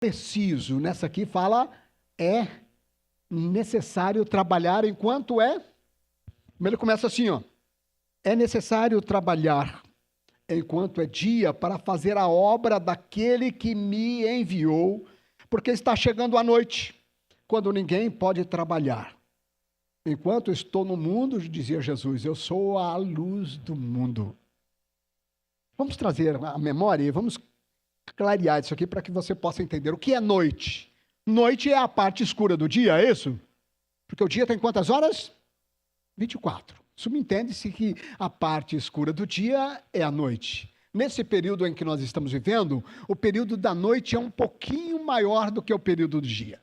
preciso. Nessa aqui fala, é necessário trabalhar enquanto é. Ele começa assim, ó. É necessário trabalhar enquanto é dia para fazer a obra daquele que me enviou, porque está chegando a noite, quando ninguém pode trabalhar. Enquanto estou no mundo, dizia Jesus, eu sou a luz do mundo. Vamos trazer a memória e vamos clarear isso aqui para que você possa entender o que é noite. Noite é a parte escura do dia, é isso? Porque o dia tem quantas horas? 24. Subentende-se que a parte escura do dia é a noite. Nesse período em que nós estamos vivendo, o período da noite é um pouquinho maior do que o período do dia.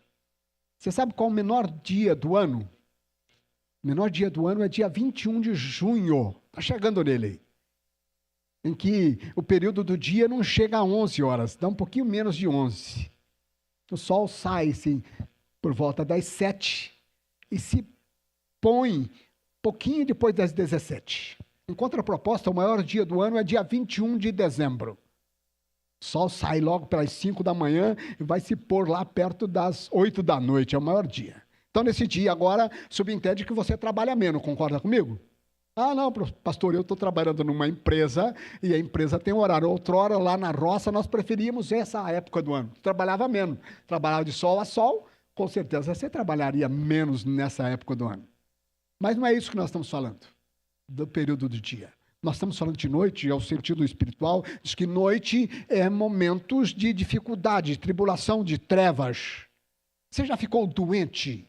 Você sabe qual é o menor dia do ano? O menor dia do ano é dia 21 de junho. Está chegando nele aí. Em que o período do dia não chega a 11 horas, dá um pouquinho menos de 11. O sol sai assim, por volta das 7 e se põe pouquinho depois das 17. Em contraproposta, o maior dia do ano é dia 21 de dezembro. O sol sai logo pelas 5 da manhã e vai se pôr lá perto das 8 da noite, é o maior dia. Então, nesse dia agora, subentende que você trabalha menos, concorda comigo? Ah, não, pastor, eu estou trabalhando numa empresa e a empresa tem horário. Outrora, lá na roça, nós preferíamos essa época do ano. Trabalhava menos, trabalhava de sol a sol, com certeza você trabalharia menos nessa época do ano. Mas não é isso que nós estamos falando, do período do dia. Nós estamos falando de noite, é o sentido espiritual, diz que noite é momentos de dificuldade, de tribulação, de trevas. Você já ficou doente?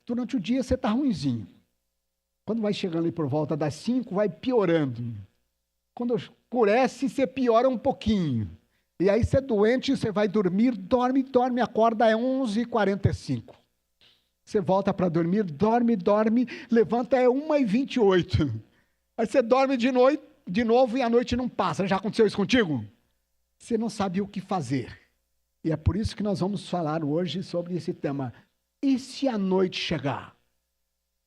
Durante o dia você está ruinzinho. Quando vai chegando ali por volta das 5, vai piorando. Quando escurece, você piora um pouquinho. E aí você é doente, você vai dormir, dorme, acorda, é 11h45. Você volta para dormir, dorme, levanta, é 1h28. Aí você dorme de novo e a noite não passa. Já aconteceu isso contigo? Você não sabe o que fazer. E é por isso que nós vamos falar hoje sobre esse tema. E se a noite chegar?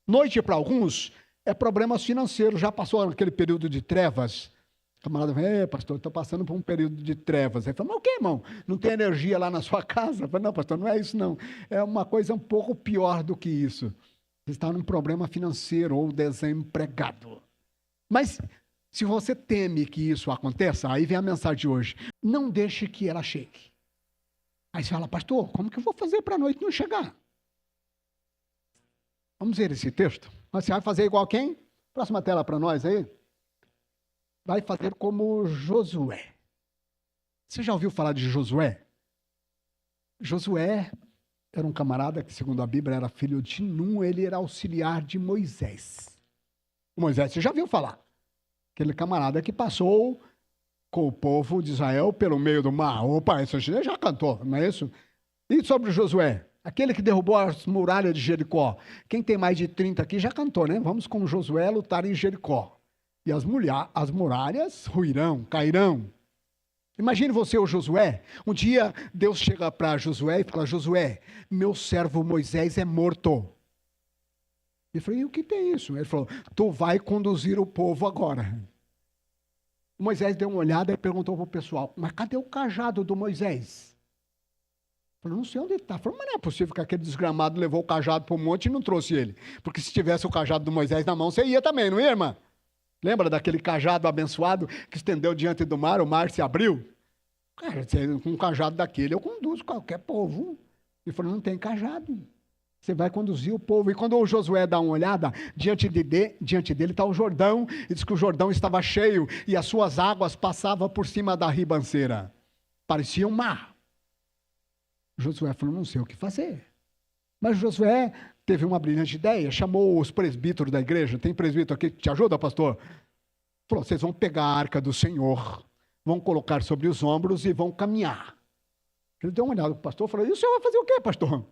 Noite para alguns é problemas financeiros. Já passou aquele período de trevas? O camarada fala, pastor, estou passando por um período de trevas. Ele fala, mas o que, irmão? Não tem energia lá na sua casa? Eu falo, não, pastor, não é isso não. É uma coisa um pouco pior do que isso. Você está num problema financeiro ou desempregado. Mas se você teme que isso aconteça, aí vem a mensagem de hoje. Não deixe que ela chegue. Aí você fala, pastor, como que eu vou fazer para a noite não chegar? Vamos ver esse texto? Você vai fazer igual quem? Próxima tela para nós aí. Vai fazer como Josué. Você já ouviu falar de Josué? Josué era um camarada que, segundo a Bíblia, era filho de Nun, ele era auxiliar de Moisés. Moisés, você já ouviu falar? Aquele camarada que passou com o povo de Israel pelo meio do mar. Opa, isso você já cantou, não é isso? E sobre Josué? Aquele que derrubou as muralhas de Jericó. Quem tem mais de 30 aqui já cantou, né? Vamos com Josué lutar em Jericó. E as muralhas ruirão, cairão. Imagine você, o Josué. Um dia Deus chega para Josué e fala, Josué, meu servo Moisés é morto. Ele falou, e o que tem isso? Ele falou, tu vai conduzir o povo agora. Moisés deu uma olhada e perguntou para o pessoal, mas cadê o cajado do Moisés? Ele falou, não sei onde ele está. Ele falou, mas não é possível que aquele desgramado levou o cajado para o monte e não trouxe ele. Porque se tivesse o cajado do Moisés na mão, você ia também, não ia, irmã? Lembra daquele cajado abençoado que estendeu diante do mar, o mar se abriu? Cara, com um cajado daquele eu conduzo qualquer povo. Ele falou, não tem cajado. Você vai conduzir o povo. E quando o Josué dá uma olhada, diante dele está o Jordão, e diz que o Jordão estava cheio e as suas águas passavam por cima da ribanceira. Parecia um mar. Josué falou, não sei o que fazer. Mas Josué teve uma brilhante ideia, chamou os presbíteros da igreja. Tem presbítero aqui que te ajuda, pastor? Falou, vocês vão pegar a arca do Senhor, vão colocar sobre os ombros e vão caminhar. Ele deu uma olhada para o pastor e falou, e o senhor vai fazer o quê, pastor?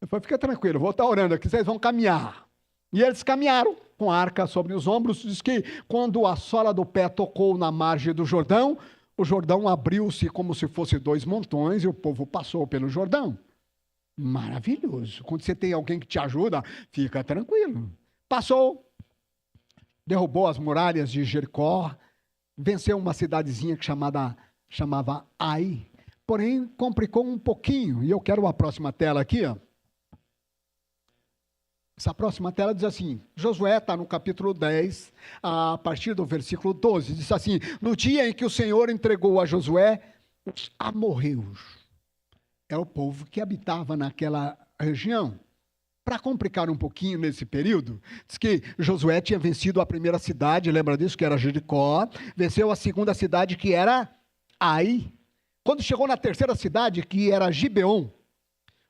Ele falou, fica tranquilo, vou estar orando aqui, vocês vão caminhar. E eles caminharam com a arca sobre os ombros. Diz que quando a sola do pé tocou na margem do Jordão, o Jordão abriu-se como se fosse 2 montões e o povo passou pelo Jordão. Maravilhoso. Quando você tem alguém que te ajuda, fica tranquilo. Passou, derrubou as muralhas de Jericó, venceu uma cidadezinha que chamava Ai, porém complicou um pouquinho. E eu quero a próxima tela aqui, ó. Essa próxima tela diz assim, Josué está no capítulo 10, a partir do versículo 12, diz assim, no dia em que o Senhor entregou a Josué os amorreus, é o povo que habitava naquela região. Para complicar um pouquinho nesse período, diz que Josué tinha vencido a primeira cidade, lembra disso, que era Jericó, venceu a segunda cidade, que era Ai. Quando chegou na terceira cidade, que era Gibeon,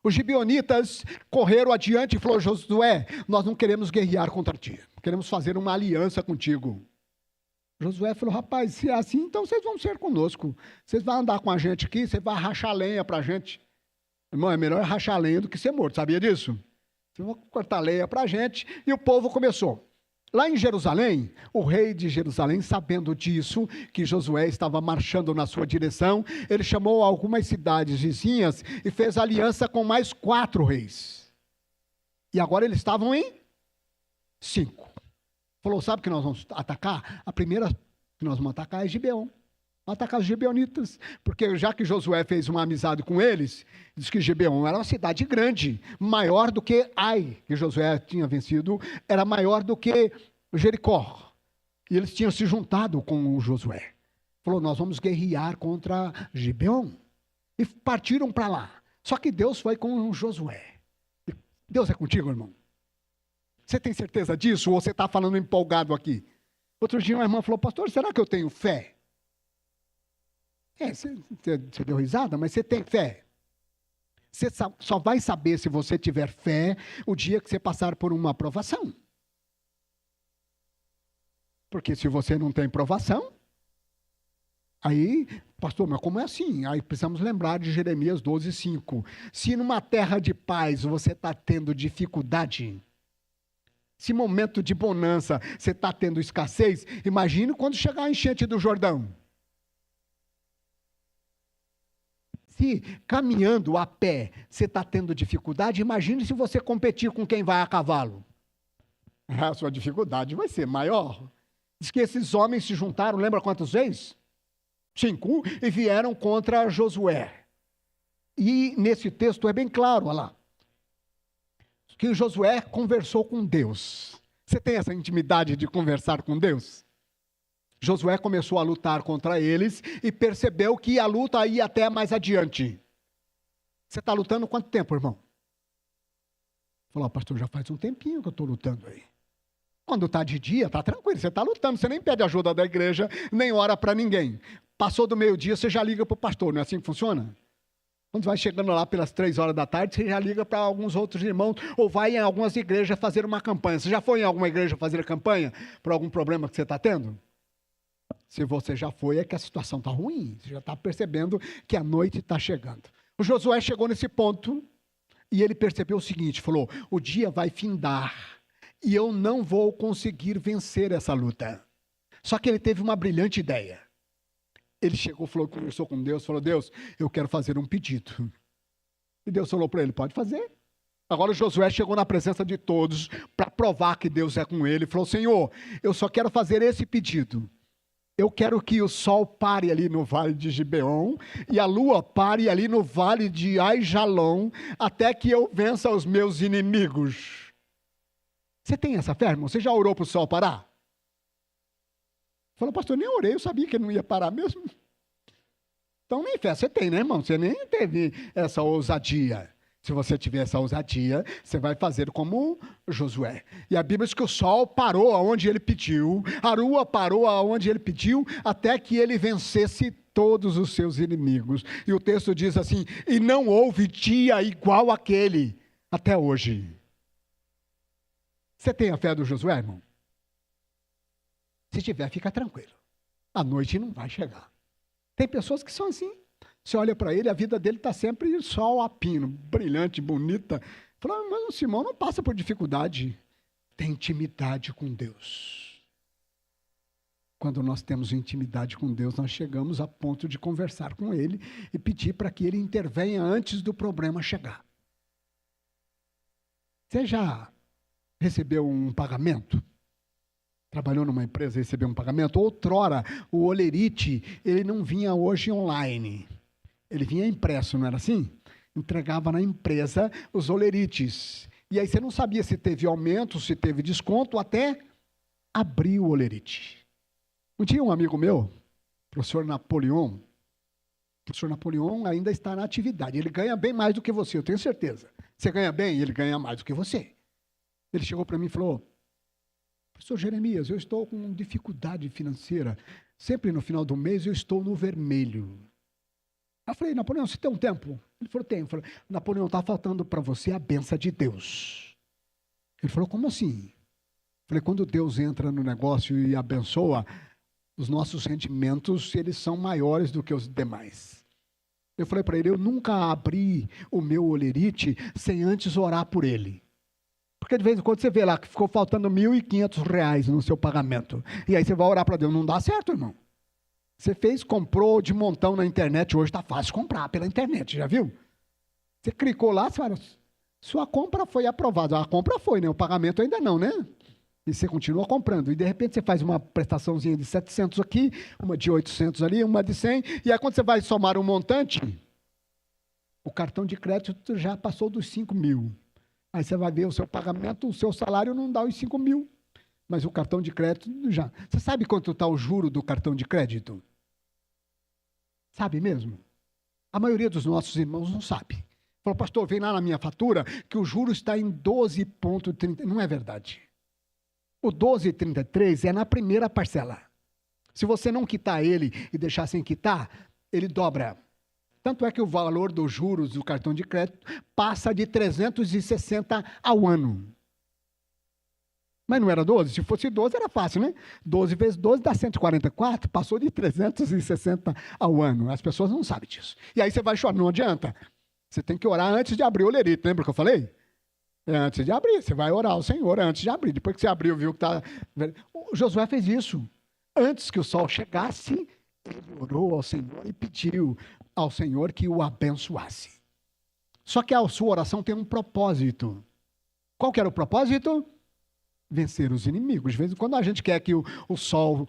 os gibeonitas correram adiante e falaram, Josué, nós não queremos guerrear contra ti, queremos fazer uma aliança contigo. Josué falou, rapaz, se é assim, então vocês vão ser conosco, vocês vão andar com a gente aqui, você vai rachar lenha para a gente. Irmão, é melhor rachar lenha do que ser morto, sabia disso? Vocês vão cortar lenha para a gente, e o povo começou. Lá em Jerusalém, o rei de Jerusalém, sabendo disso, que Josué estava marchando na sua direção, ele chamou algumas cidades vizinhas e fez aliança com mais 4 reis. E agora eles estavam em 5. Falou, sabe que nós vamos atacar? A primeira que nós vamos atacar é Gibeon. Vamos atacar os gibeonitas, porque já que Josué fez uma amizade com eles, diz que Gibeon era uma cidade grande, maior do que Ai, que Josué tinha vencido, era maior do que Jericó. E eles tinham se juntado com o Josué. Falou, nós vamos guerrear contra Gibeon. E partiram para lá. Só que Deus foi com Josué. Deus é contigo, irmão? Você tem certeza disso ou você está falando empolgado aqui? Outro dia uma irmã falou, pastor, será que eu tenho fé? Você deu risada, mas você tem fé. Você só vai saber se você tiver fé o dia que você passar por uma provação. Porque se você não tem provação, aí, pastor, mas como é assim? Aí precisamos lembrar de Jeremias 12:5. Se numa terra de paz você está tendo dificuldade, se momento de bonança você está tendo escassez, imagine quando chegar a enchente do Jordão. Se caminhando a pé você está tendo dificuldade, imagine se você competir com quem vai a cavalo. A sua dificuldade vai ser maior. Diz que esses homens se juntaram, lembra quantas vezes? 5, e vieram contra Josué. E nesse texto é bem claro, olha lá, que Josué conversou com Deus. Você tem essa intimidade de conversar com Deus? Josué começou a lutar contra eles e percebeu que a luta ia até mais adiante. Você está lutando quanto tempo, irmão? Falou, pastor, já faz um tempinho que eu estou lutando aí. Quando está de dia, está tranquilo, você está lutando, você nem pede ajuda da igreja, nem ora para ninguém. Passou do meio-dia, você já liga para o pastor, não é assim que funciona? Quando vai chegando lá pelas 3 horas da tarde, você já liga para alguns outros irmãos, ou vai em algumas igrejas fazer uma campanha. Você já foi em alguma igreja fazer campanha por algum problema que você está tendo? Se você já foi, é que a situação está ruim. Você já está percebendo que a noite está chegando. O Josué chegou nesse ponto e ele percebeu o seguinte, falou, o dia vai findar e eu não vou conseguir vencer essa luta. Só que ele teve uma brilhante ideia. Ele chegou, falou, conversou com Deus, falou, Deus, eu quero fazer um pedido. E Deus falou para ele, pode fazer. Agora Josué chegou na presença de todos para provar que Deus é com ele. Falou, Senhor, eu só quero fazer esse pedido. Eu quero que o sol pare ali no vale de Gibeon e a lua pare ali no vale de Aijalon até que eu vença os meus inimigos. Você tem essa fé, irmão? Você já orou para o sol parar? Falou, pastor, nem orei, eu sabia que ele não ia parar mesmo. Então nem fé você tem, né, irmão? Você nem teve essa ousadia. Se você tiver essa ousadia, você vai fazer como Josué. E a Bíblia diz que o sol parou aonde ele pediu, a lua parou aonde ele pediu, até que ele vencesse todos os seus inimigos. E o texto diz assim, e não houve dia igual àquele até hoje. Você tem a fé do Josué, irmão? Se tiver, fica tranquilo. A noite não vai chegar. Tem pessoas que são assim. Você olha para ele, a vida dele está sempre sol a pino, brilhante, bonita. Fala, mas o Simão não passa por dificuldade. Tem intimidade com Deus. Quando nós temos intimidade com Deus, nós chegamos a ponto de conversar com Ele e pedir para que Ele intervenha antes do problema chegar. Você já recebeu um pagamento? Trabalhou numa empresa e recebeu um pagamento? Outrora, o Olerite, ele não vinha hoje online. Ele vinha impresso, não era assim? Entregava na empresa os olerites. E aí você não sabia se teve aumento, se teve desconto, até abrir o olerite. Um dia um amigo meu, professor Napoleon ainda está na atividade. Ele ganha bem mais do que você, eu tenho certeza. Você ganha bem, ele ganha mais do que você. Ele chegou para mim e falou: professor Jeremias, eu estou com dificuldade financeira. Sempre no final do mês eu estou no vermelho. Eu falei: Napoleão, você tem um tempo? Ele falou: tenho. Eu falei: Napoleão, está faltando para você a benção de Deus. Ele falou: como assim? Eu falei: quando Deus entra no negócio e abençoa, os nossos rendimentos, eles são maiores do que os demais. Eu falei para ele: eu nunca abri o meu olerite sem antes orar por ele. Porque de vez em quando você vê lá que ficou faltando R$ 1.500 no seu pagamento. E aí você vai orar para Deus. Não dá certo, irmão. Você comprou de montão na internet. Hoje está fácil comprar pela internet, já viu? Você clicou lá, sua compra foi aprovada. A compra foi, né? O pagamento ainda não, né? E você continua comprando. E de repente você faz uma prestaçãozinha de 700 aqui, uma de 800 ali, uma de 100. E aí quando você vai somar um montante, o cartão de crédito já passou dos 5.000. Aí você vai ver o seu pagamento, o seu salário não dá os 5.000. Mas o cartão de crédito já. Você sabe quanto está o juro do cartão de crédito? Sabe mesmo? A maioria dos nossos irmãos não sabe. Falou: pastor, vem lá na minha fatura que o juro está em 12,30. Não é verdade. O 12,33 é na primeira parcela. Se você não quitar ele e deixar sem quitar, ele dobra. Tanto é que o valor dos juros do cartão de crédito passa de 360 ao ano. Mas não era 12? Se fosse 12 era fácil, né? 12 vezes 12 dá 144, passou de 360 ao ano. As pessoas não sabem disso. E aí você vai chorar, não adianta. Você tem que orar antes de abrir o olerite, lembra que eu falei? É antes de abrir, você vai orar ao Senhor antes de abrir. Depois que você abriu, viu que está... O Josué fez isso. Antes que o sol chegasse, ele orou ao Senhor e pediu ao Senhor que o abençoasse. Só que a sua oração tem um propósito. Qual que era o propósito? Vencer os inimigos. De vez em quando a gente quer que o sol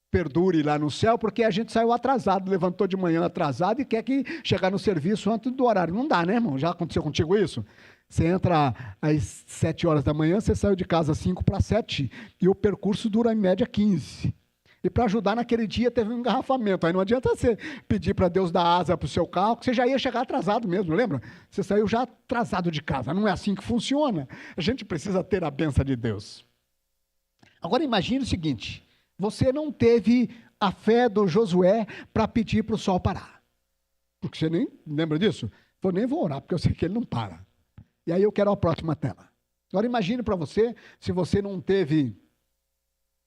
perdure lá no céu, porque a gente saiu atrasado, levantou de manhã atrasado e quer que chegar no serviço antes do horário. Não dá, né, irmão? Já aconteceu contigo isso? Você entra às 7 horas da manhã, você saiu de casa às 5 para 7 e o percurso dura em média 15. E para ajudar naquele dia teve um engarrafamento. Aí não adianta você pedir para Deus dar asa para o seu carro, que você já ia chegar atrasado mesmo, lembra? Você saiu já atrasado de casa. Não é assim que funciona. A gente precisa ter a bênção de Deus. Agora imagine o seguinte: você não teve a fé do Josué para pedir para o sol parar. Porque você nem lembra disso? Eu nem vou orar, porque eu sei que ele não para. E aí eu quero a próxima tela. Agora imagine para você, se você não teve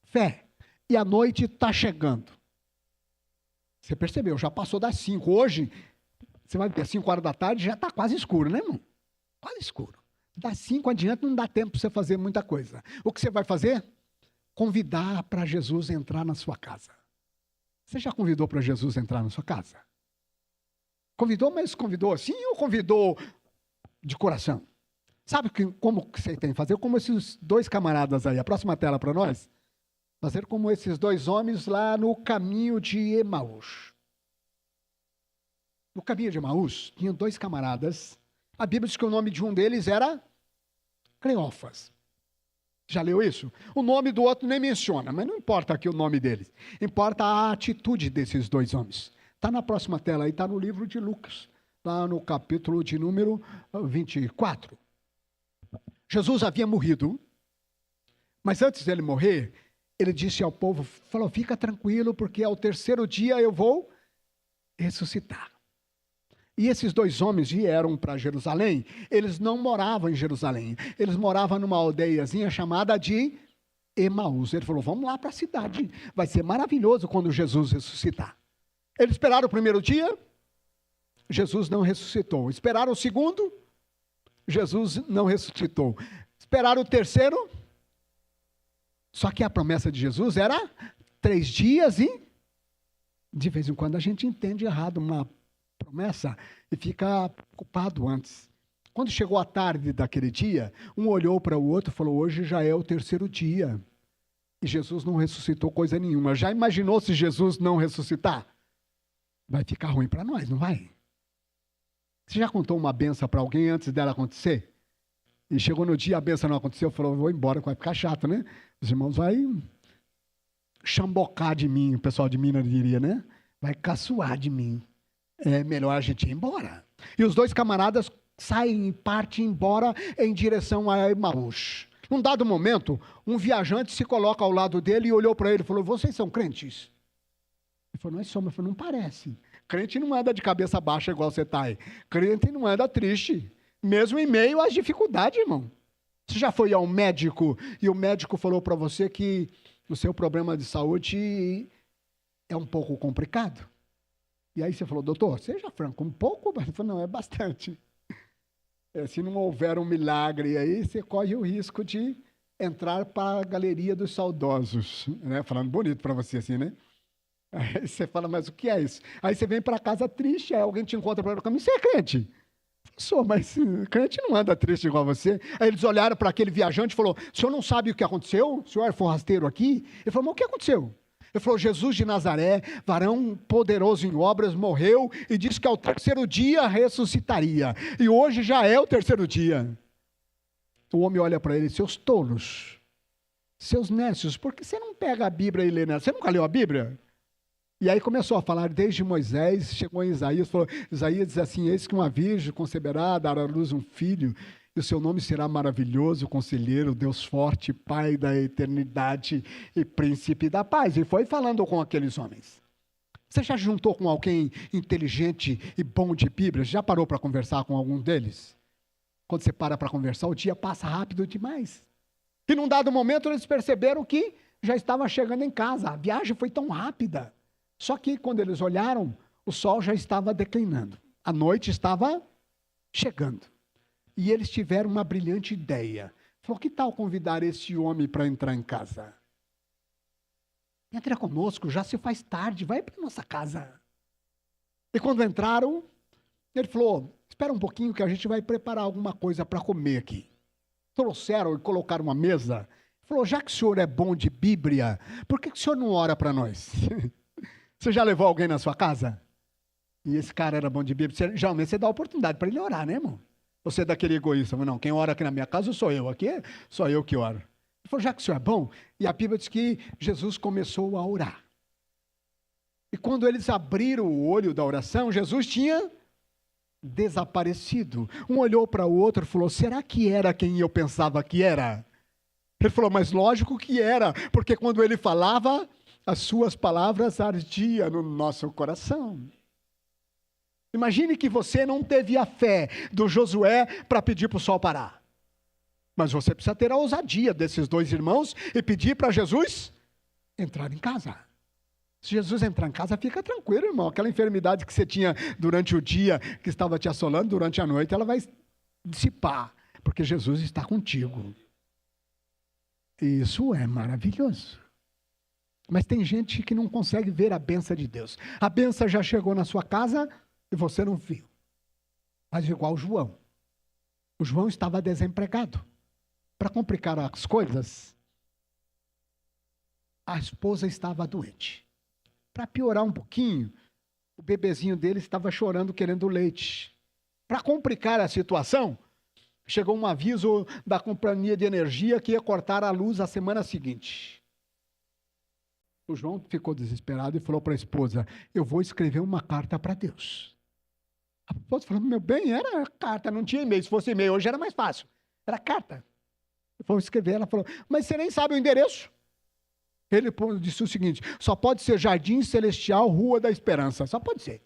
fé, e a noite está chegando. Você percebeu, já passou das 5. Hoje, você vai ver, às 5 horas da tarde já está quase escuro, né, irmão? Quase escuro. Das 5 adiante não dá tempo para você fazer muita coisa. O que você vai fazer? Convidar para Jesus entrar na sua casa. Você já convidou para Jesus entrar na sua casa? Convidou, mas convidou assim ou convidou de coração? Sabe como que você tem que fazer? Como esses dois camaradas aí. A próxima tela para nós. Fazer como esses dois homens lá no caminho de Emaús. No caminho de Emaús, tinham dois camaradas. A Bíblia diz que o nome de um deles era Cleófas. Já leu isso? O nome do outro nem menciona, mas não importa aqui o nome deles. Importa a atitude desses dois homens. Está na próxima tela aí, está no livro de Lucas, lá no capítulo de número 24. Jesus havia morrido, mas antes dele morrer, ele disse ao povo, falou: fica tranquilo, porque ao terceiro dia eu vou ressuscitar. E esses dois homens vieram para Jerusalém. Eles não moravam em Jerusalém. Eles moravam numa aldeiazinha chamada de Emaús. Ele falou: vamos lá para a cidade. Vai ser maravilhoso quando Jesus ressuscitar. Eles esperaram o primeiro dia. Jesus não ressuscitou. Esperaram o segundo. Jesus não ressuscitou. Esperaram o terceiro. Só que a promessa de Jesus era 3 dias e... De vez em quando a gente entende errado uma promessa e fica culpado antes. Quando chegou a tarde daquele dia, um olhou para o outro e falou: hoje já é o terceiro dia. E Jesus não ressuscitou coisa nenhuma. Já imaginou se Jesus não ressuscitar? vai ficar ruim para nós, não vai? Você já contou uma benção para alguém antes dela acontecer? E chegou no dia, a benção não aconteceu, falou, vou embora, vai ficar chato, né? Os irmãos vão chambocar de mim, o pessoal de Minas diria, né? Vai caçoar de mim. É melhor a gente ir embora. E os dois camaradas saem e partem embora em direção a Emaús. Num dado momento, um viajante se coloca ao lado dele e olhou para ele e falou, vocês são crentes? Ele falou, nós somos. Ele falou, não parece. Crente não anda de cabeça baixa igual você está aí. Crente não anda triste, mesmo em meio às dificuldades, irmão. Você já foi ao médico e o médico falou para você que o seu problema de saúde é um pouco complicado? E aí você falou, doutor, seja franco, um pouco? Ele falou, não, é bastante. Se não houver um milagre aí, você corre o risco de entrar para a galeria dos saudosos, né? Falando bonito para você assim, né? Aí você fala, mas o que é isso? Aí você vem para casa triste, aí alguém te encontra para o caminho, você é crente? Sou, mas crente não anda triste igual você. Aí eles olharam para aquele viajante e falou, o senhor não sabe o que aconteceu? O senhor é forrasteiro aqui? Ele falou, mas o que aconteceu? Ele falou, Jesus de Nazaré, varão poderoso em obras, morreu e disse que ao terceiro dia ressuscitaria. E hoje já é o terceiro dia. O homem olha para ele, seus tolos, seus nécios, por que você não pega a Bíblia e lê nela? Você nunca leu a Bíblia? E aí começou a falar desde Moisés, chegou em Isaías, falou, Isaías diz assim, eis que uma virgem conceberá, dará à luz um filho, e o seu nome será maravilhoso, conselheiro, Deus forte, Pai da eternidade e príncipe da paz. E foi falando com aqueles homens. Você já juntou com alguém inteligente e bom de Bíblia? Já parou para conversar com algum deles? Quando você para conversar, o dia passa rápido demais. E num dado momento eles perceberam que já estava chegando em casa. A viagem foi tão rápida. Só que quando eles olharam, o sol já estava declinando. A noite estava chegando. E eles tiveram uma brilhante ideia. Falou, que tal convidar esse homem para entrar em casa? Entra conosco, já se faz tarde, vai para nossa casa. E quando entraram, ele falou, espera um pouquinho que a gente vai preparar alguma coisa para comer aqui. Trouxeram e colocaram uma mesa. Ele falou, já que o senhor é bom de Bíblia, por que o senhor não ora para nós? Você já levou alguém na sua casa? E esse cara era bom de Bíblia. Geralmente você dá oportunidade para ele orar, né, irmão? Você é daquele egoísta. Não, quem ora aqui na minha casa sou eu. Aqui sou eu que oro. Ele falou, já que o senhor é bom. E a Bíblia diz que Jesus começou a orar. E quando eles abriram o olho da oração, Jesus tinha desaparecido. Um olhou para o outro e falou, será que era quem eu pensava que era? Ele falou, mas lógico que era. Porque quando ele falava, as suas palavras ardiam no nosso coração. Imagine que você não teve a fé do Josué para pedir para o sol parar. Mas você precisa ter a ousadia desses dois irmãos e pedir para Jesus entrar em casa. Se Jesus entrar em casa, fica tranquilo, irmão. Aquela enfermidade que você tinha durante o dia, que estava te assolando durante a noite, ela vai dissipar, porque Jesus está contigo. E isso é maravilhoso. Mas tem gente que não consegue ver a bênção de Deus. A bênção já chegou na sua casa e você não viu. Mas igual João. O João estava desempregado. Para complicar as coisas, a esposa estava doente. Para piorar um pouquinho, o bebezinho dele estava chorando, querendo leite. Para complicar a situação, chegou um aviso da companhia de energia que ia cortar a luz a semana seguinte. O João ficou desesperado e falou para a esposa, eu vou escrever uma carta para Deus. A esposa falou, meu bem, era carta, não tinha e-mail. Se fosse e-mail, hoje era mais fácil. Era carta. Vou escrever, ela falou, mas você nem sabe o endereço? Ele disse o seguinte, só pode ser Jardim Celestial, Rua da Esperança, só pode ser.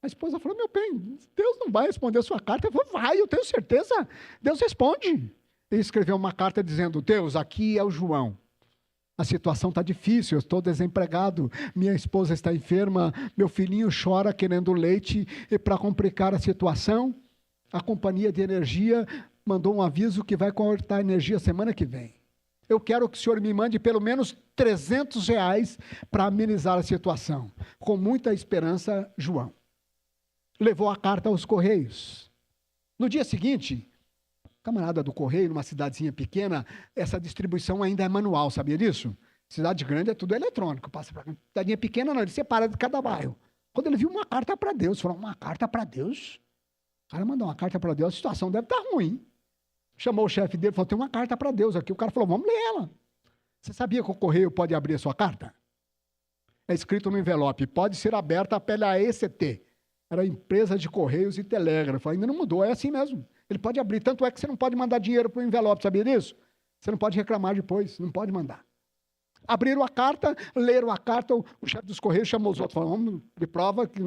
A esposa falou, meu bem, Deus não vai responder a sua carta. Eu falei, vai, eu tenho certeza, Deus responde. Ele escreveu uma carta dizendo, Deus, aqui é o João. A situação está difícil, eu estou desempregado, minha esposa está enferma, meu filhinho chora querendo leite, e para complicar a situação, a companhia de energia mandou um aviso que vai cortar a energia semana que vem. Eu quero que o senhor me mande pelo menos R$300 para amenizar a situação. Com muita esperança, João. Levou a carta aos Correios. No dia seguinte, camarada do Correio, numa cidadezinha pequena, essa distribuição ainda é manual, sabia disso? Cidade grande é tudo eletrônico. Passa para cidadinha pequena, não, ele separa de cada bairro. Quando ele viu uma carta para Deus, falou, uma carta para Deus? O cara mandou uma carta para Deus, a situação deve estar ruim. Chamou o chefe dele e falou, tem uma carta para Deus aqui. O cara falou, vamos ler ela. Você sabia que o correio pode abrir a sua carta? É escrito no envelope, pode ser aberta pela ECT. Era a empresa de correios e telégrafo. Ainda não mudou, é assim mesmo. Ele pode abrir, tanto é que você não pode mandar dinheiro para o envelope, sabia disso? Você não pode reclamar depois, não pode mandar. Abriram a carta, leram a carta, o chefe dos correios chamou os outros, falou, vamos de prova que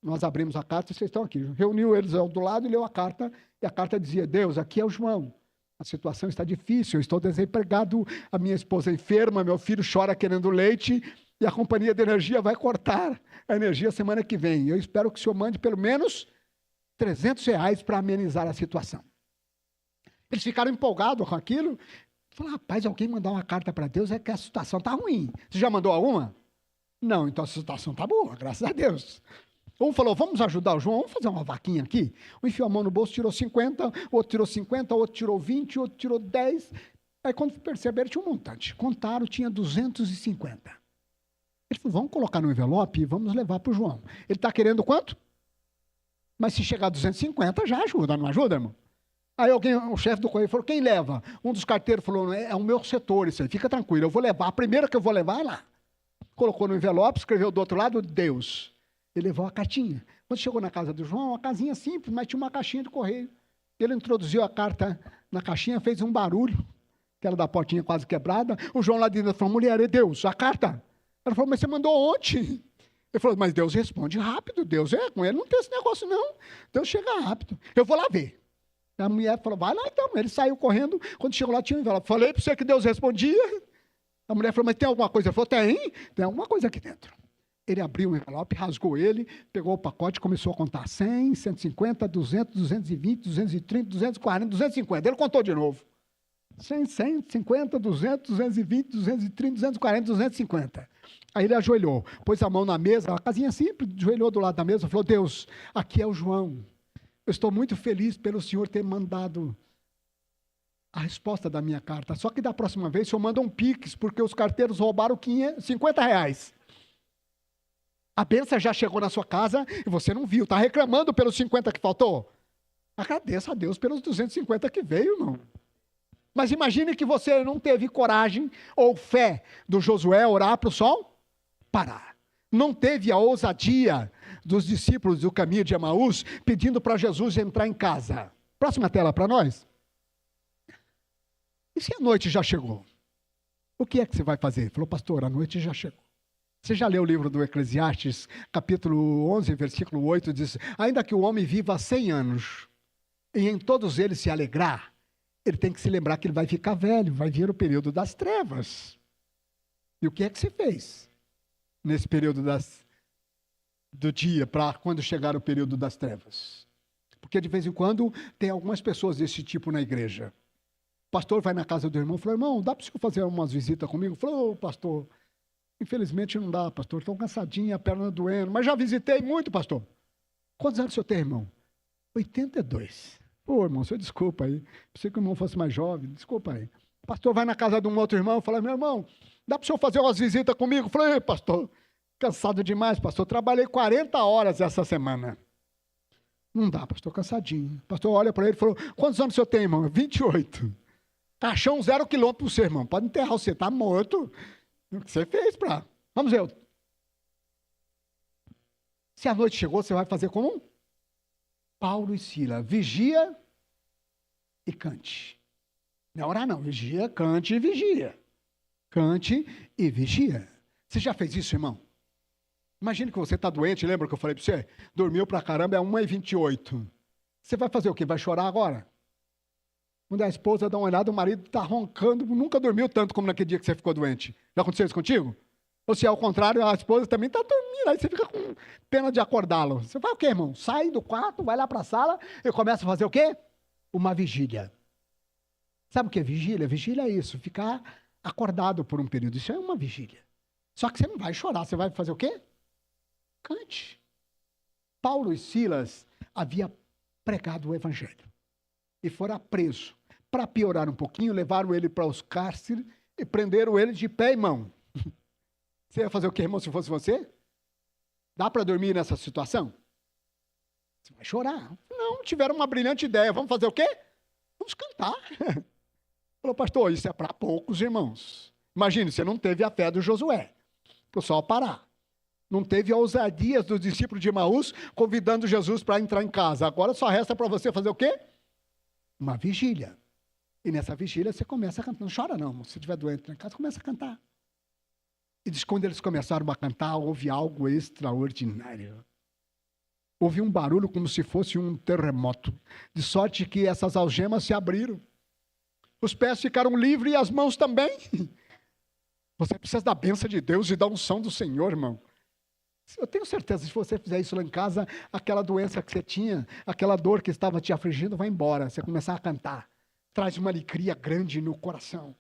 nós abrimos a carta e vocês estão aqui. Reuniu eles do lado e leu a carta, e a carta dizia, Deus, aqui é o João. A situação está difícil, eu estou desempregado, a minha esposa é enferma, meu filho chora querendo leite, e a companhia de energia vai cortar a energia semana que vem. Eu espero que o senhor mande pelo menos R$300 para amenizar a situação. Eles ficaram empolgados com aquilo. Falaram, rapaz, alguém mandar uma carta para Deus é que a situação está ruim. Você já mandou alguma? Não, então a situação está boa, graças a Deus. Um falou, vamos ajudar o João, vamos fazer uma vaquinha aqui. Um enfiou a mão no bolso, tirou 50, o outro tirou 50, o outro tirou 20, o outro tirou 10. Aí quando perceberam, tinha um montante. Contaram, tinha 250. Ele falou, vamos colocar no envelope e vamos levar para o João. Ele está querendo quanto? Mas se chegar a 250, já ajuda, não ajuda, irmão? Aí alguém, o chefe do correio falou, quem leva? Um dos carteiros falou, é o meu setor, isso aí, fica tranquilo, eu vou levar, a primeira que eu vou levar é lá. Colocou no envelope, escreveu do outro lado, Deus. Ele levou a cartinha. Quando chegou na casa do João, uma casinha simples, mas tinha uma caixinha de correio. Ele introduziu a carta na caixinha, fez um barulho, aquela da portinha quase quebrada. O João lá dentro falou, mulher, é Deus, a carta. Ela falou, mas você mandou ontem. Ele falou, mas Deus responde rápido, Deus com ele não tem esse negócio não. Deus chega rápido. Eu vou lá ver. A mulher falou, vai lá então. Ele saiu correndo, quando chegou lá tinha um envelope. Falei para você que Deus respondia. A mulher falou, mas tem alguma coisa? Ele falou, tem alguma coisa aqui dentro. Ele abriu o envelope, rasgou ele, pegou o pacote, começou a contar 100, 150, 200, 220, 230, 240, 250. Ele contou de novo. 100, 150, 200, 220, 230, 240, 250. Aí ele ajoelhou, pôs a mão na mesa, uma casinha simples, ajoelhou do lado da mesa e falou, Deus, aqui é o João. Eu estou muito feliz pelo senhor ter mandado a resposta da minha carta. Só que da próxima vez o senhor manda um Pix, porque os carteiros roubaram R$50. A bênção já chegou na sua casa e você não viu. Está reclamando pelos 50 que faltou? Agradeça a Deus pelos 250 que veio, irmão. Mas imagine que você não teve coragem ou fé do Josué orar para o sol parar. Não teve a ousadia dos discípulos do caminho de Emaús pedindo para Jesus entrar em casa. Próxima tela para nós. E se a noite já chegou? O que é que você vai fazer? Ele falou, pastor, a noite já chegou. Você já leu o livro do Eclesiastes, capítulo 11, versículo 8, diz, ainda que o homem viva 100 anos, e em todos eles se alegrar, ele tem que se lembrar que ele vai ficar velho, vai vir o período das trevas. E o que é que você fez nesse período do dia, para quando chegar o período das trevas? Porque de vez em quando tem algumas pessoas desse tipo na igreja. O pastor vai na casa do irmão e fala, irmão, dá para o senhor fazer umas visitas comigo? Falou, pastor, infelizmente não dá, pastor, estou cansadinho, a perna doendo, mas já visitei muito, pastor. Quantos anos o senhor tem, irmão? 82. Pô, irmão, senhor, desculpa aí. Pensei que o irmão fosse mais jovem, desculpa aí. O pastor vai na casa de um outro irmão e fala, meu irmão, dá para o senhor fazer umas visitas comigo? Eu falei, pastor, cansado demais, pastor, trabalhei 40 horas essa semana. Não dá, pastor, cansadinho. O pastor olha para ele e falou, quantos anos o senhor tem, irmão? 28. Caixão 0 quilômetro para você, irmão. Pode enterrar, você está morto. O que você fez para... Vamos ver. Se a noite chegou, você vai fazer como Paulo e Sila. Vigia e cante. Não é orar não. Vigia, cante e vigia. Cante e vigia. Você já fez isso, irmão? Imagine que você está doente, lembra que eu falei para você? Dormiu pra caramba, é 1h28. Você vai fazer o quê? Vai chorar agora? Quando a esposa dá uma olhada, o marido está roncando, nunca dormiu tanto como naquele dia que você ficou doente. Já aconteceu isso contigo? Ou se é ao contrário, a esposa também está dormindo, aí você fica com pena de acordá-lo. Você faz o quê, irmão? Sai do quarto, vai lá para a sala e começa a fazer o quê? Uma vigília. Sabe o que é vigília? Vigília é isso, ficar acordado por um período. Isso é uma vigília. Só que você não vai chorar, você vai fazer o quê? Cante. Paulo e Silas haviam pregado o evangelho e foram presos. Para piorar um pouquinho, levaram ele para os cárceres e prenderam ele de pé e mão. Você ia fazer o quê, irmão, se fosse você? Dá para dormir nessa situação? Você vai chorar. Não, tiveram uma brilhante ideia. Vamos fazer o quê? Vamos cantar. Falou, pastor, isso é para poucos irmãos. Imagine, você não teve a fé do Josué. O pessoal parar. Não teve a ousadia dos discípulos de Emaús convidando Jesus para entrar em casa. Agora só resta para você fazer o quê? Uma vigília. E nessa vigília você começa a cantar. Não chora não, se estiver doente em casa, começa a cantar. E diz, quando eles começaram a cantar, houve algo extraordinário. Houve um barulho como se fosse um terremoto. De sorte que essas algemas se abriram. Os pés ficaram livres e as mãos também. Você precisa da bênção de Deus e da unção do Senhor, irmão. Eu tenho certeza, se você fizer isso lá em casa, aquela doença que você tinha, aquela dor que estava te afligindo, vai embora. Você começar a cantar. Traz uma alegria grande no coração.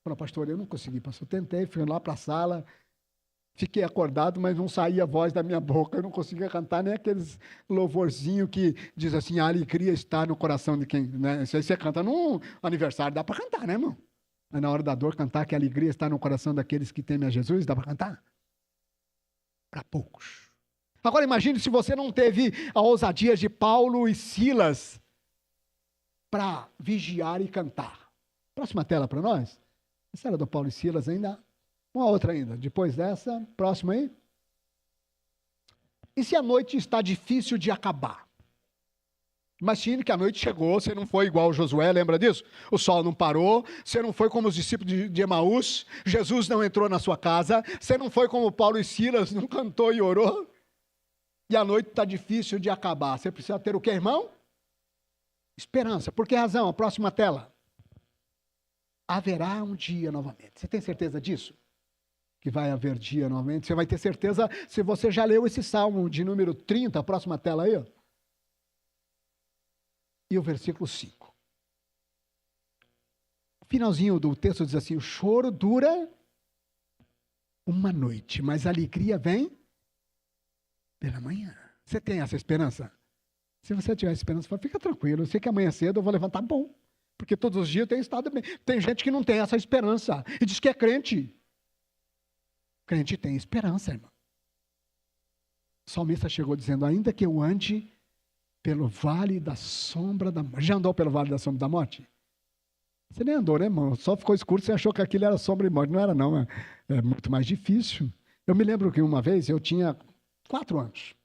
Falei, pastor, eu não consegui, pastor. Eu tentei, fui lá para a sala, fiquei acordado, mas não saía a voz da minha boca. Eu não conseguia cantar nem aqueles louvorzinhos que diz assim, a alegria está no coração de quem, né? Isso aí você canta num aniversário, dá para cantar, né, irmão? Mas na hora da dor, cantar que a alegria está no coração daqueles que temem a Jesus, dá para cantar? Para poucos. Agora imagine se você não teve a ousadia de Paulo e Silas para vigiar e cantar. Próxima tela para nós. Essa era do Paulo e Silas ainda. Uma outra ainda. Depois dessa, próxima aí. E se a noite está difícil de acabar? Imagine que a noite chegou, você não foi igual Josué, lembra disso? O sol não parou, você não foi como os discípulos de Emaús, Jesus não entrou na sua casa, você não foi como Paulo e Silas, não cantou e orou, e a noite está difícil de acabar. Você precisa ter o que, irmão? Esperança. Por que razão? A próxima tela. Haverá um dia novamente. Você tem certeza disso? Que vai haver dia novamente? Você vai ter certeza se você já leu esse salmo de número 30, a próxima tela aí, ó. E o versículo 5. O finalzinho do texto diz assim, o choro dura uma noite, mas a alegria vem pela manhã. Você tem essa esperança? Se você tiver esperança, fica tranquilo, eu sei que amanhã cedo eu vou levantar bom, porque todos os dias eu tenho estado bem. Tem gente que não tem essa esperança e diz que é crente. Crente tem esperança, irmão. O salmista chegou dizendo, ainda que eu ande pelo vale da sombra da morte. Já andou pelo vale da sombra da morte? Você nem andou, né, irmão? Só ficou escuro, você achou que aquilo era sombra e morte. Não era, não. É muito mais difícil. Eu me lembro que uma vez eu tinha 4 anos.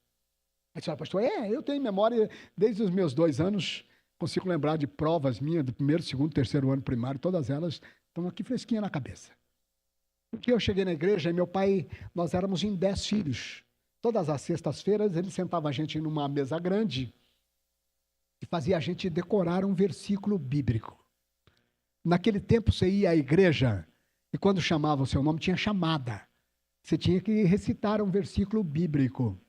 Aí você fala, pastor, eu tenho memória desde os meus 2 anos, consigo lembrar de provas minhas do 1º, 2º, 3º ano primário, todas elas estão aqui fresquinha na cabeça. Porque eu cheguei na igreja e meu pai, nós éramos em 10 filhos. Todas as sextas-feiras ele sentava a gente numa mesa grande e fazia a gente decorar um versículo bíblico. Naquele tempo você ia à igreja e quando chamava o seu nome tinha chamada. Você tinha que recitar um versículo bíblico.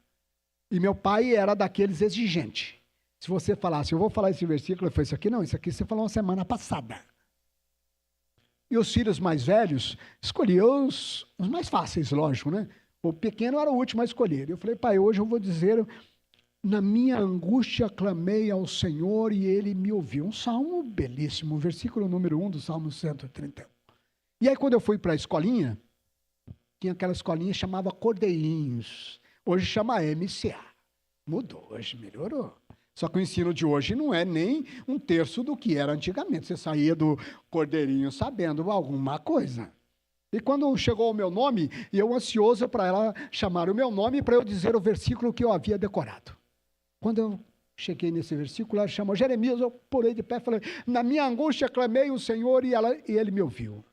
E meu pai era daqueles exigentes. Se você falasse, eu vou falar esse versículo, eu falei, isso aqui não, isso aqui você falou uma semana passada. E os filhos mais velhos escolhiam os mais fáceis, lógico, né? O pequeno era o último a escolher. Eu falei, pai, hoje eu vou dizer, na minha angústia clamei ao Senhor e ele me ouviu. Um salmo belíssimo, versículo número 1 do Salmo 131. E aí quando eu fui para a escolinha, tinha aquela escolinha que chamava Cordeirinhos. Hoje chama MCA. Mudou, hoje melhorou. Só que o ensino de hoje não é nem 1/3 do que era antigamente. Você saía do Cordeirinho sabendo alguma coisa. E quando chegou o meu nome, eu ansioso para ela chamar o meu nome para eu dizer o versículo que eu havia decorado. Quando eu cheguei nesse versículo, ela chamou Jeremias, eu pulei de pé e falei, na minha angústia clamei o Senhor e ele me ouviu.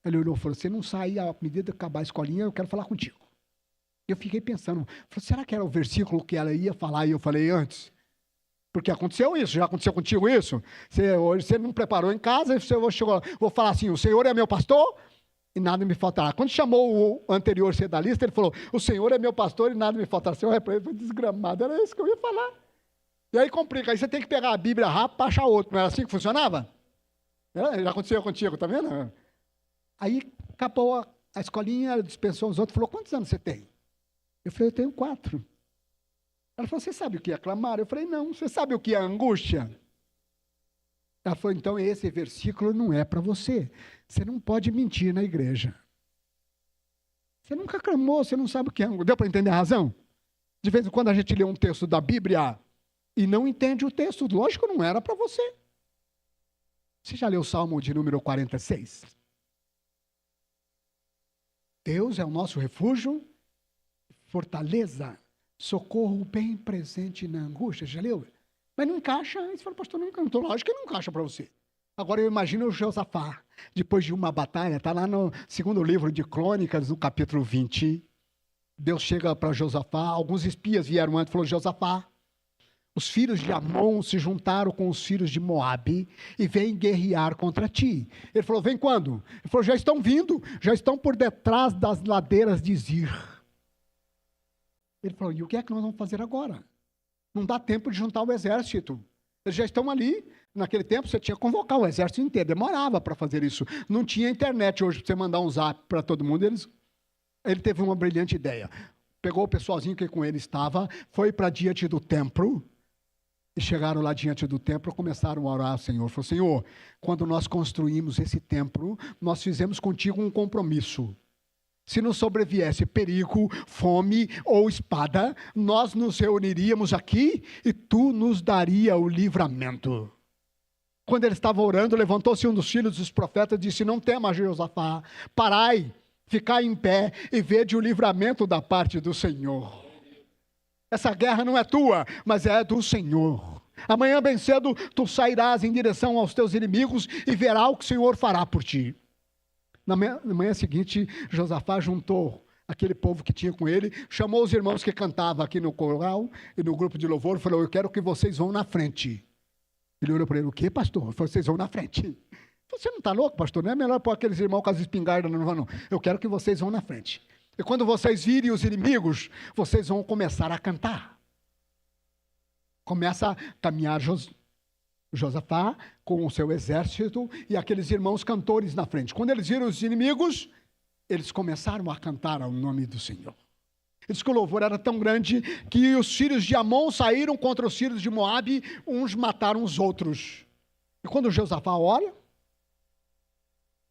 Ele olhou e falou, você não sai à medida que acabar a escolinha, eu quero falar contigo. Eu fiquei pensando, falei, será que era o versículo que ela ia falar e eu falei antes? Porque aconteceu isso, já aconteceu contigo isso? Você não preparou em casa, você chegou lá, vou falar assim, o Senhor é meu pastor e nada me faltará. Quando chamou o anterior ser da lista, ele falou, o Senhor é meu pastor e nada me faltará. Você olha para ele, foi desgramado, era isso que eu ia falar. E aí complica, aí você tem que pegar a Bíblia rápido para achar outro, não era assim que funcionava? Já aconteceu contigo, tá vendo? Aí acabou a escolinha, ela dispensou os outros, falou, quantos anos você tem? Eu falei, eu tenho 4. Ela falou, você sabe o que é clamar? Eu falei, não. Você sabe o que é angústia? Ela falou, então esse versículo não é para você. Você não pode mentir na igreja. Você nunca clamou, você não sabe o que é. Deu para entender a razão? De vez em quando a gente lê um texto da Bíblia e não entende o texto. Lógico, não era para você. Você já leu o Salmo de número 46? Deus é o nosso refúgio, fortaleza, socorro bem presente na angústia. Já leu? Mas não encaixa. Aí você fala, pastor, não cantou. Lógico que não encaixa para você. Agora eu imagino o Josafá, depois de uma batalha, está lá no segundo livro de Crônicas, no capítulo 20. Deus chega para Josafá, alguns espias vieram antes e falaram, Josafá, os filhos de Amon se juntaram com os filhos de Moabe e vêm guerrear contra ti. Ele falou, vem quando? Ele falou, já estão vindo, já estão por detrás das ladeiras de Zir. Ele falou, e o que é que nós vamos fazer agora? Não dá tempo de juntar o exército. Eles já estão ali. Naquele tempo você tinha que convocar o exército inteiro, demorava para fazer isso. Não tinha internet hoje para você mandar um zap para todo mundo. Ele teve uma brilhante ideia. Pegou o pessoalzinho que com ele estava, foi para diante do templo, e chegaram lá diante do templo, começaram a orar ao Senhor. Falou, Senhor, quando nós construímos esse templo, nós fizemos contigo um compromisso. Se nos sobreviesse perigo, fome ou espada, nós nos reuniríamos aqui e tu nos daria o livramento. Quando ele estava orando, levantou-se um dos filhos dos profetas e disse, não temas, Josafá, parai, ficai em pé e vede o livramento da parte do Senhor. Essa guerra não é tua, mas é do Senhor. Amanhã bem cedo, tu sairás em direção aos teus inimigos e verá o que o Senhor fará por ti. Na manhã seguinte, Josafá juntou aquele povo que tinha com ele, chamou os irmãos que cantavam aqui no coral e no grupo de louvor e falou, eu quero que vocês vão na frente. Ele olhou para ele, o quê, pastor? Ele falou, vocês vão na frente. Você não está louco, pastor? Não é melhor pôr aqueles irmãos com as espingardas? Não. Eu quero que vocês vão na frente. E quando vocês virem os inimigos, vocês vão começar a cantar. Começa a caminhar Josafá com o seu exército e aqueles irmãos cantores na frente. Quando eles viram os inimigos, eles começaram a cantar ao nome do Senhor. Diz que o louvor era tão grande que os filhos de Amon saíram contra os filhos de Moabe, uns mataram os outros. E quando Josafá ora,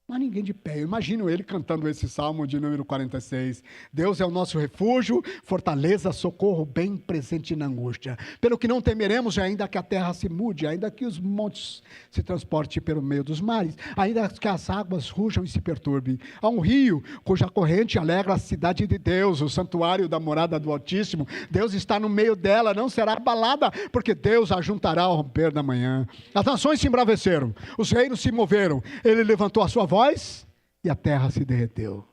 não há ninguém de pé. Eu imagino ele cantando esse salmo de número 46. Deus é o nosso refúgio, fortaleza, socorro bem presente na angústia. Pelo que não temeremos, ainda que a terra se mude, ainda que os montes se transportem pelo meio dos mares, ainda que as águas rujam e se perturbem. Há um rio cuja corrente alegra a cidade de Deus, o santuário da morada do Altíssimo. Deus está no meio dela, não será abalada, porque Deus a juntará ao romper da manhã. As nações se embraveceram, os reinos se moveram, ele levantou a sua voz e a terra se derreteu.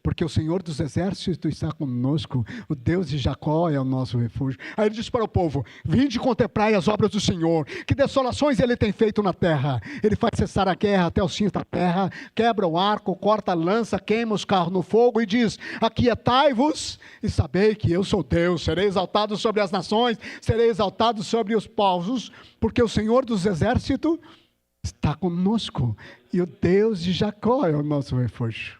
Porque o Senhor dos exércitos está conosco, o Deus de Jacó é o nosso refúgio. Aí ele disse para o povo, vinde contemplar as obras do Senhor, que desolações ele tem feito na terra. Ele faz cessar a guerra até os fins da terra, quebra o arco, corta a lança, queima os carros no fogo e diz, aquietai-vos e sabei que eu sou Deus, serei exaltado sobre as nações, serei exaltado sobre os povos, porque o Senhor dos exércitos está conosco e o Deus de Jacó é o nosso refúgio.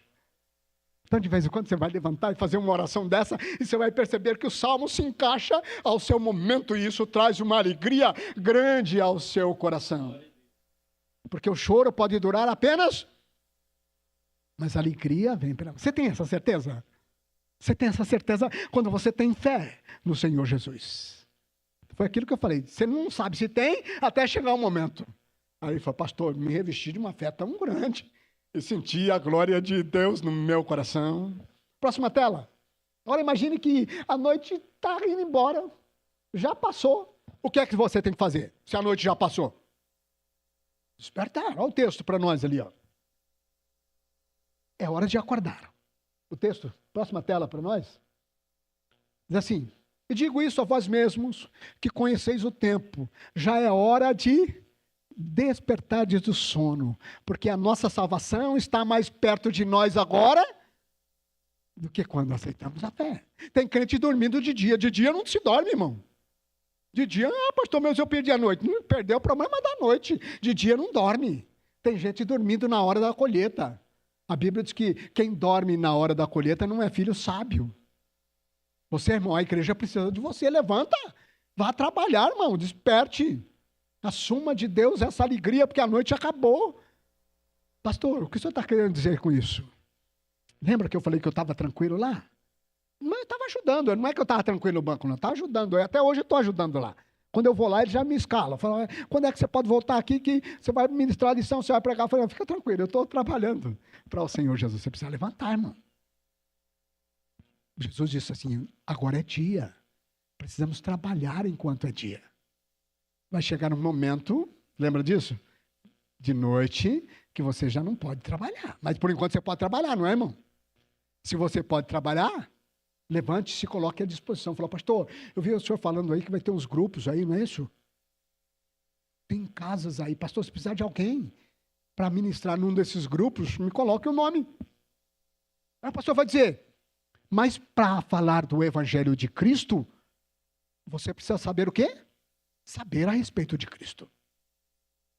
Então, de vez em quando, você vai levantar e fazer uma oração dessa e você vai perceber que o salmo se encaixa ao seu momento e isso traz uma alegria grande ao seu coração. Porque o choro pode durar apenas, mas a alegria vem pela... Você tem essa certeza? Você tem essa certeza quando você tem fé no Senhor Jesus. Foi aquilo que eu falei. Você não sabe se tem até chegar o momento. Aí ele falou, pastor, me revesti de uma fé tão grande e senti a glória de Deus no meu coração. Próxima tela. Agora imagine que a noite está indo embora, já passou. O que é que você tem que fazer se a noite já passou? Despertar. Olha o texto para nós ali. Ó. É hora de acordar. O texto, próxima tela para nós. Diz assim, e digo isso a vós mesmos, que conheceis o tempo. Já é hora de... despertardes do sono, porque a nossa salvação está mais perto de nós agora do que quando aceitamos a fé. Tem crente dormindo de dia não se dorme, irmão. De dia, pastor, mas eu perdi a noite. Não perdeu o problema da noite, de dia não dorme. Tem gente dormindo na hora da colheita. A Bíblia diz que quem dorme na hora da colheita não é filho sábio. Você, irmão, a igreja precisa de você, levanta, vá trabalhar, irmão, desperte. Assuma de Deus essa alegria, porque a noite acabou. Pastor, o que o senhor está querendo dizer com isso? Lembra que eu falei que eu estava tranquilo lá? Mas eu estava ajudando, não é que eu estava tranquilo no banco, não, estava ajudando. Até hoje eu estou ajudando lá. Quando eu vou lá, ele já me escala. Fala, quando é que você pode voltar aqui que você vai ministrar a lição, você vai pregar? Eu falei, fica tranquilo, eu estou trabalhando para o Senhor Jesus. Você precisa levantar, irmão. Jesus disse assim, agora é dia. Precisamos trabalhar enquanto é dia. Vai chegar um momento, lembra disso? De noite, que você já não pode trabalhar. Mas por enquanto você pode trabalhar, não é, irmão? Se você pode trabalhar, levante e se coloque à disposição. Fala, pastor, eu vi o senhor falando aí que vai ter uns grupos aí, não é isso? Tem casas aí. Pastor, se precisar de alguém para ministrar num desses grupos, me coloque o nome. Aí o pastor vai dizer, mas para falar do evangelho de Cristo, você precisa saber o quê? Saber a respeito de Cristo.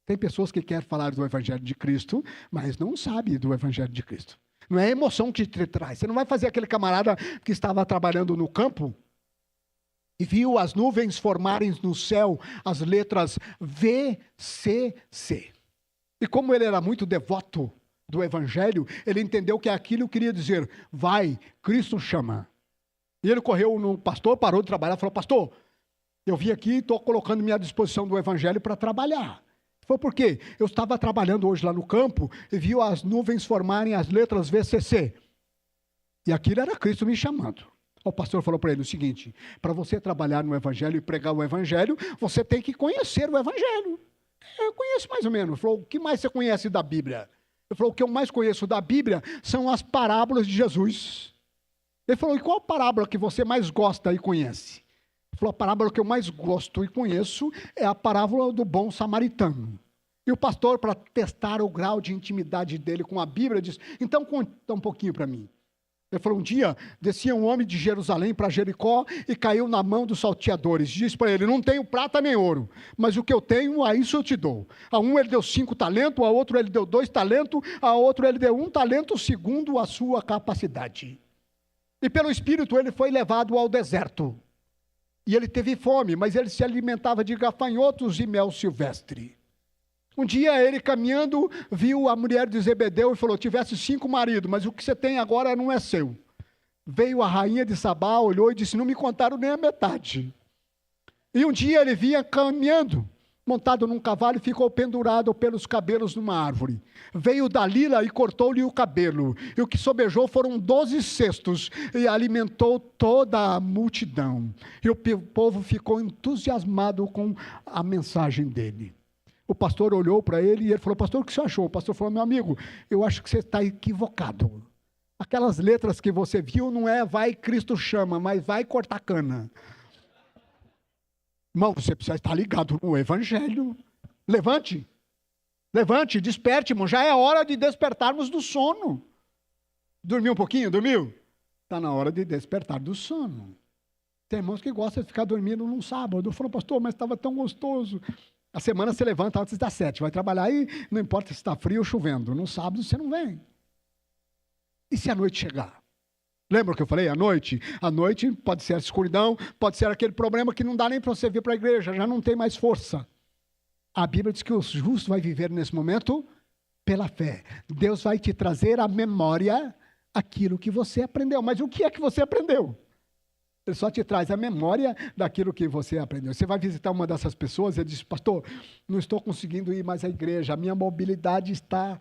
Tem pessoas que querem falar do evangelho de Cristo, mas não sabem do evangelho de Cristo. Não é a emoção que te traz. Você não vai fazer aquele camarada que estava trabalhando no campo e viu as nuvens formarem no céu as letras VCC. E como ele era muito devoto do evangelho, ele entendeu que aquilo queria dizer, vai, Cristo chama. E ele correu no pastor, parou de trabalhar e falou, pastor, eu vim aqui e estou colocando-me à disposição do evangelho para trabalhar. Foi porque eu estava trabalhando hoje lá no campo e viu as nuvens formarem as letras VCC. E aquilo era Cristo me chamando. O pastor falou para ele o seguinte, para você trabalhar no evangelho e pregar o evangelho, você tem que conhecer o evangelho. Eu conheço mais ou menos. Ele falou, o que mais você conhece da Bíblia? Ele falou, o que eu mais conheço da Bíblia são as parábolas de Jesus. Ele falou, e qual parábola que você mais gosta e conhece? Ele falou, a parábola que eu mais gosto e conheço é a parábola do bom samaritano. E o pastor, para testar o grau de intimidade dele com a Bíblia, disse, então conta um pouquinho para mim. Ele falou, um dia descia um homem de Jerusalém para Jericó e caiu na mão dos salteadores. Disse para ele, não tenho prata nem ouro, mas o que eu tenho, a isso eu te dou. A um ele deu 5 talentos, a outro ele deu 2 talentos, a outro ele deu 1 talento, segundo a sua capacidade. E pelo Espírito ele foi levado ao deserto. E ele teve fome, mas ele se alimentava de gafanhotos e mel silvestre. Um dia ele caminhando, viu a mulher de Zebedeu e falou, tivesse 5 maridos, mas o que você tem agora não é seu. Veio a rainha de Sabá, olhou e disse, não me contaram nem a metade. E um dia ele vinha caminhando, montado num cavalo e ficou pendurado pelos cabelos numa árvore. Veio Dalila e cortou-lhe o cabelo. E o que sobejou foram 12 cestos e alimentou toda a multidão. E o povo ficou entusiasmado com a mensagem dele. O pastor olhou para ele e ele falou, pastor, o que você achou? O pastor falou, meu amigo, eu acho que você está equivocado. Aquelas letras que você viu não é vai Cristo chama, mas vai cortar cana. Irmão, você precisa estar ligado no evangelho. Levante, desperte, irmão. Já é hora de despertarmos do sono. Dormiu um pouquinho? Dormiu? Está na hora de despertar do sono. Tem irmãos que gostam de ficar dormindo num sábado. Falou, pastor, mas estava tão gostoso. A semana você levanta antes das 7, vai trabalhar e não importa se está frio ou chovendo. No sábado você não vem. E se a noite chegar? Lembra o que eu falei? A noite pode ser a escuridão, pode ser aquele problema que não dá nem para você vir para a igreja, já não tem mais força. A Bíblia diz que o justo vai viver nesse momento pela fé. Deus vai te trazer à memória aquilo que você aprendeu. Mas o que é que você aprendeu? Ele só te traz a memória daquilo que você aprendeu. Você vai visitar uma dessas pessoas e ele diz, pastor, não estou conseguindo ir mais à igreja, a minha mobilidade está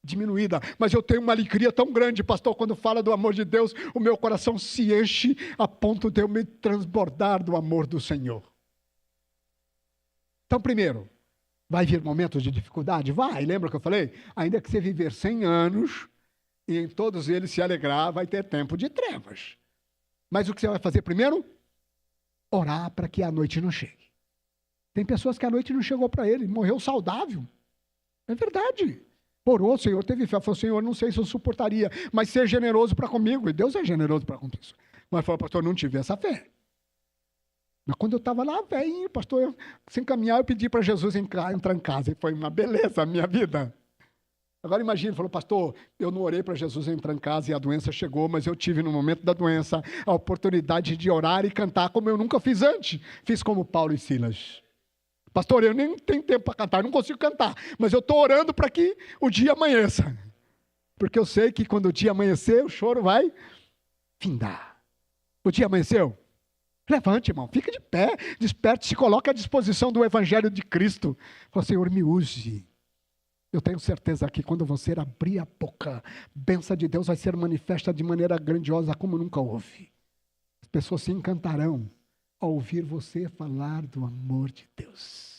diminuída, mas eu tenho uma alegria tão grande, pastor, quando fala do amor de Deus, o meu coração se enche a ponto de eu me transbordar do amor do Senhor. Então, primeiro, vai vir momentos de dificuldade? Vai, lembra que eu falei? Ainda que você viver 100 anos e em todos eles se alegrar, vai ter tempo de trevas. Mas o que você vai fazer primeiro? Orar para que a noite não chegue. Tem pessoas que a noite não chegou para ele, morreu saudável. É verdade. Orou, o Senhor teve fé, falou, Senhor, não sei se eu suportaria, mas ser generoso para comigo. E Deus é generoso para com isso. Mas falou, pastor, não tive essa fé. Mas quando eu estava lá, velhinho, pastor, sem caminhar, eu pedi para Jesus entrar em casa. E foi uma beleza a minha vida. Agora imagine, falou, pastor, eu não orei para Jesus entrar em casa e a doença chegou, mas eu tive no momento da doença a oportunidade de orar e cantar como eu nunca fiz antes. Fiz como Paulo e Silas. Pastor, eu nem tenho tempo para cantar, eu não consigo cantar, mas eu estou orando para que o dia amanheça. Porque eu sei que quando o dia amanhecer, o choro vai findar. O dia amanheceu? Levante, irmão, fica de pé, desperte, se coloque à disposição do Evangelho de Cristo. Fala, Senhor, me use. Eu tenho certeza que quando você abrir a boca, a bênção de Deus vai ser manifesta de maneira grandiosa como nunca houve. As pessoas se encantarão ao ouvir você falar do amor de Deus.